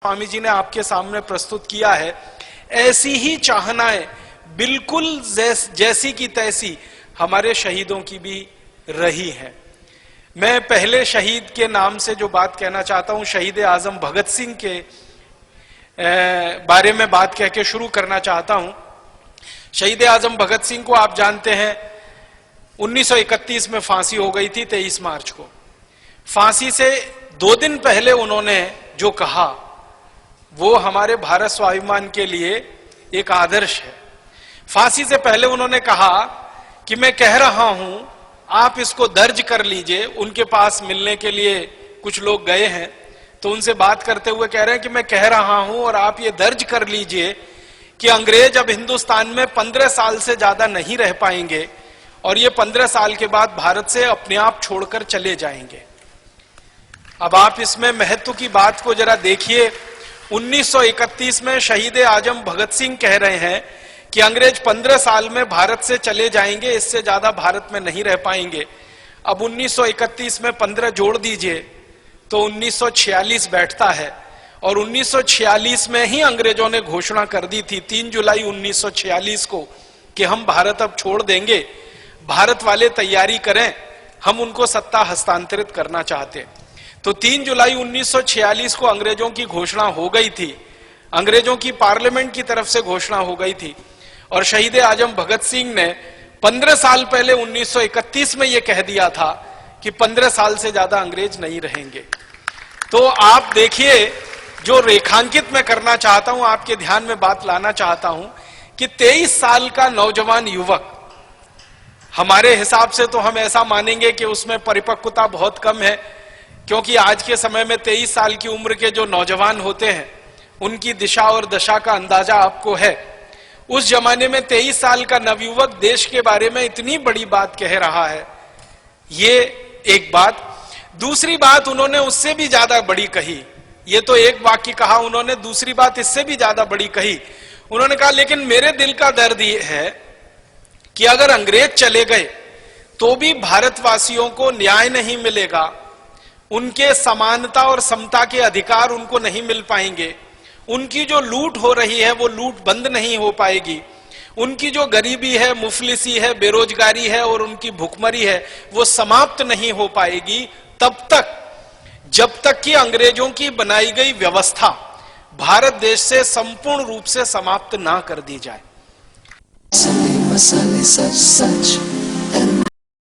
स्वामी जी ने आपके सामने प्रस्तुत किया है, ऐसी ही चाहनाएं बिल्कुल जैसी की तैसी हमारे शहीदों की भी रही है। मैं पहले शहीद के नाम से जो बात कहना चाहता हूं, शहीद आजम भगत सिंह के बारे में बात कह के शुरू करना चाहता हूं। शहीद आजम भगत सिंह को आप जानते हैं 1931 में फांसी हो गई थी 23 मार्च को। फांसी से 2 दिन पहले उन्होंने जो कहा वो हमारे भारत स्वाभिमान के लिए एक आदर्श है। फांसी से पहले उन्होंने कहा कि मैं कह रहा हूं, आप इसको दर्ज कर लीजिए। उनके पास मिलने के लिए कुछ लोग गए हैं तो उनसे बात करते हुए कह रहे हैं कि मैं कह रहा हूं और आप ये दर्ज कर लीजिए कि अंग्रेज अब हिंदुस्तान में 15 साल से ज्यादा नहीं रह पाएंगे और ये 15 साल के बाद भारत से अपने आप छोड़कर चले जाएंगे। अब आप इसमें महत्व की बात को जरा देखिए। 1931 में शहीद आजम भगत सिंह कह रहे हैं कि अंग्रेज 15 साल में भारत से चले जाएंगे, इससे ज्यादा भारत में नहीं रह पाएंगे। अब 1931 में 15 जोड़ दीजिए तो 1946 बैठता है और 1946 में ही अंग्रेजों ने घोषणा कर दी थी 3 जुलाई 1946 को कि हम भारत अब छोड़ देंगे, भारत वाले तैयारी करें, हम उनको सत्ता हस्तांतरित करना चाहते। तो 3 जुलाई 1946 को अंग्रेजों की घोषणा हो गई थी, अंग्रेजों की पार्लियामेंट की तरफ से घोषणा हो गई थी और शहीद आजम भगत सिंह ने 15 साल पहले 1931 में यह कह दिया था कि 15 साल से ज्यादा अंग्रेज नहीं रहेंगे। तो आप देखिए, जो रेखांकित मैं करना चाहता हूं, आपके ध्यान में बात लाना चाहता हूं कि 23 साल का नौजवान युवक, हमारे हिसाब से तो हम ऐसा मानेंगे कि उसमें परिपक्वता बहुत कम है, क्योंकि आज के समय में 23 साल की उम्र के जो नौजवान होते हैं उनकी दिशा और दशा का अंदाजा आपको है। उस जमाने में 23 साल का नवयुवक देश के बारे में इतनी बड़ी बात कह रहा है, ये एक बात। दूसरी बात उन्होंने उससे भी ज्यादा बड़ी कही। ये तो एक वाक्य कहा उन्होंने, दूसरी बात इससे भी ज्यादा बड़ी कही। उन्होंने कहा लेकिन मेरे दिल का दर्द ये है कि अगर अंग्रेज चले गए तो भी भारतवासियों को न्याय नहीं मिलेगा, उनके समानता और समता के अधिकार उनको नहीं मिल पाएंगे, उनकी जो लूट हो रही है वो लूट बंद नहीं हो पाएगी, उनकी जो गरीबी है, मुफलिसी है, बेरोजगारी है और उनकी भुखमरी है वो समाप्त नहीं हो पाएगी तब तक, जब तक कि अंग्रेजों की बनाई गई व्यवस्था भारत देश से संपूर्ण रूप से समाप्त ना कर दी जाए। मसाले सच सच